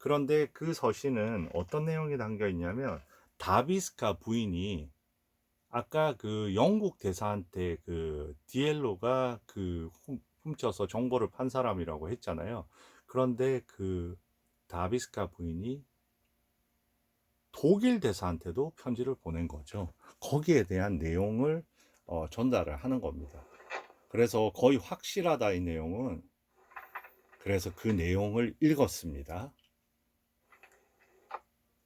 그런데 그 서신은 어떤 내용이 담겨 있냐면, 다비스카 부인이 아까 그 영국 대사한테 그 디엘로가 그 훔쳐서 정보를 판 사람이라고 했잖아요. 그런데 그 다비스카 부인이 독일 대사한테도 편지를 보낸 거죠. 거기에 대한 내용을 전달을 하는 겁니다. 그래서 거의 확실하다, 이 내용은. 그래서 그 내용을 읽었습니다.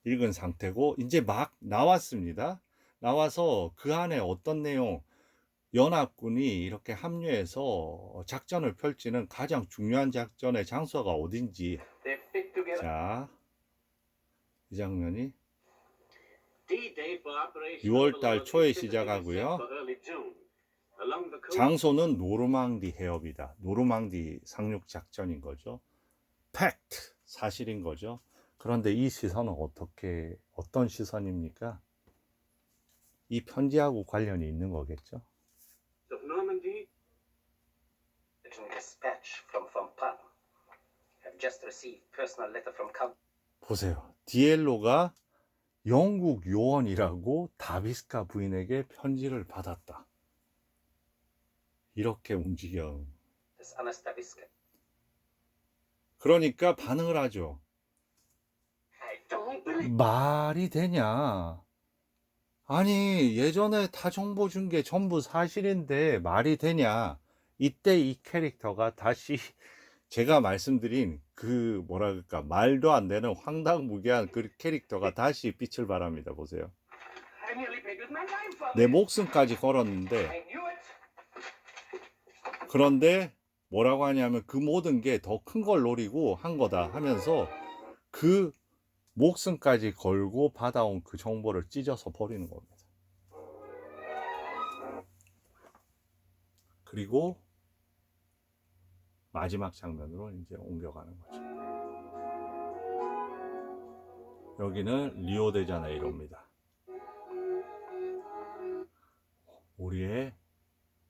읽은 상태고 이제 막 나왔습니다. 나와서 그 안에 어떤 내용, 연합군이 이렇게 합류해서 작전을 펼치는 가장 중요한 작전의 장소가 어딘지. 자, 이 장면이 6월달 초에 시작하고요. 장소는 노르망디 해협이다. 노르망디 상륙 작전인 거죠. 팩트, 사실인 거죠. 그런데 이 시선은 어떤 시선입니까? 이 편지하고 관련이 있는 거겠죠. 보세요. 디엘로가 영국 요원이라고 다비스카 부인에게 편지를 받았다. 이렇게 움직여. 그러니까 반응을 하죠. 말이 되냐? 아니, 예전에 다 정보 준 게 전부 사실인데 말이 되냐? 이때 이 캐릭터가 다시 제가 말씀드린 그 뭐랄까 말도 안 되는 황당무계한 그 캐릭터가 다시 빛을 발합니다. 보세요. 내 목숨까지 걸었는데, 그런데 뭐라고 하냐면 그 모든 게 더 큰 걸 노리고 한 거다 하면서 그 목숨까지 걸고 받아온 그 정보를 찢어서 버리는 겁니다. 그리고 마지막 장면으로 이제 옮겨가는 거죠. 여기는 리오데자네이로입니다. 우리의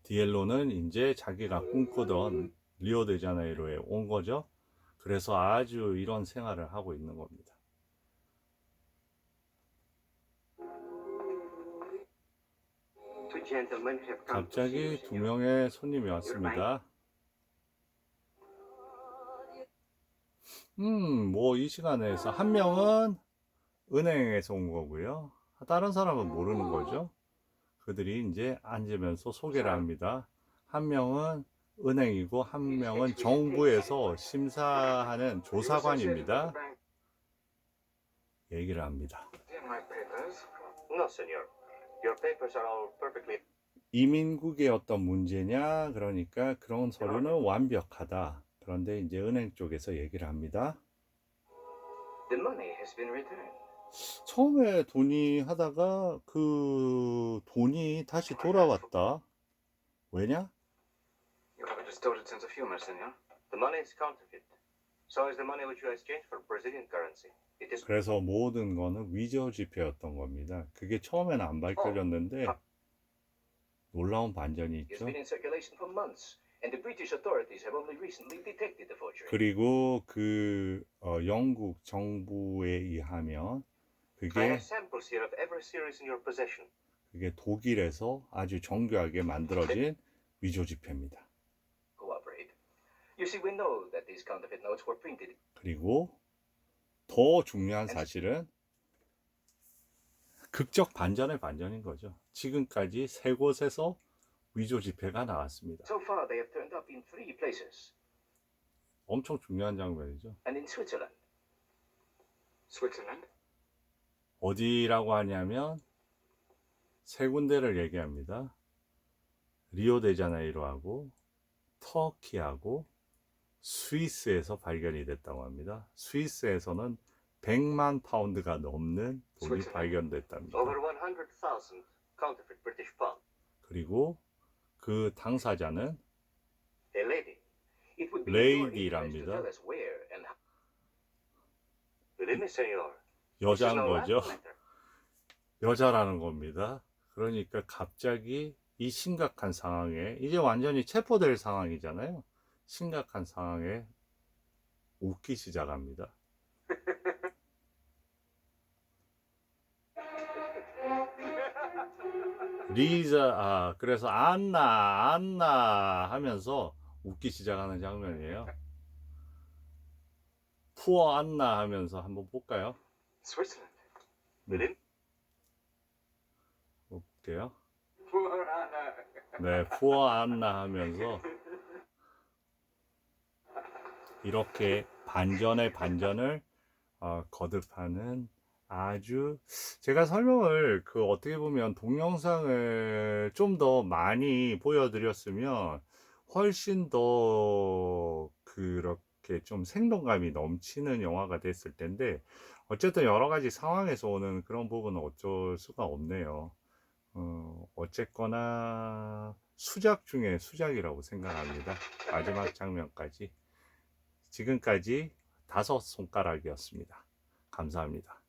디엘로는 이제 자기가 꿈꾸던 리오데자네이로에 온 거죠. 그래서 아주 이런 생활을 하고 있는 겁니다. 갑자기 2명의 손님이 왔습니다. 뭐 이 시간에서 한 명은 은행에서 온 거고요. 다른 사람은 모르는 거죠. 그들이 이제 앉으면서 소개를 합니다. 한 명은 은행이고 한 명은 정부에서 심사하는 조사관입니다. 얘기를 합니다. 이민국의 어떤 문제냐? 그러니까 그런 서류는 완벽하다. 그런데 이제 은행 쪽에서 얘기를 합니다. 처음에 돈이 하다가 그 돈이 다시 돌아왔다. 왜냐? 그래서 모든 거는 위조 지폐였던 겁니다. 그게 처음에는 안 밝혀졌는데 놀라운 반전이 있죠. 그리고 그 영국 정부에 의하면 그게 독일에서 아주 정교하게 만들어진 위조 지폐입니다. 그리고 더 중요한 사실은 극적 반전의 반전인 거죠. 지금까지 3곳에서 위조 지폐가 나왔습니다. 엄청 중요한 장면이죠. 어디라고 하냐면 3군데를 얘기합니다. 리오데자네이로하고 터키하고 스위스에서 발견이 됐다고 합니다. 스위스에서는 100만 파운드가 넘는 돈이 발견됐답니다. 그리고 그 당사자는 레이디랍니다. 여자인 거죠. 여자라는 겁니다. 그러니까 갑자기 이 심각한 상황에 이제 완전히 체포될 상황이잖아요. 심각한 상황에 웃기 시작합니다. 그래서 안나 하면서 웃기 시작하는 장면이에요. 푸어 안나 하면서 한번 볼까요? Switzerland. Berlin. 볼게요. Poor Anna. 네, 푸어 안나 하면서 이렇게 반전의 반전을 거듭하는 아주 제가 설명을 어떻게 보면 동영상을 좀 더 많이 보여드렸으면 훨씬 더 그렇게 좀 생동감이 넘치는 영화가 됐을 텐데 어쨌든 여러 가지 상황에서 오는 그런 부분은 어쩔 수가 없네요. 어쨌거나 수작 중에 수작이라고 생각합니다. 마지막 장면까지. 지금까지 5손가락이었습니다. 감사합니다.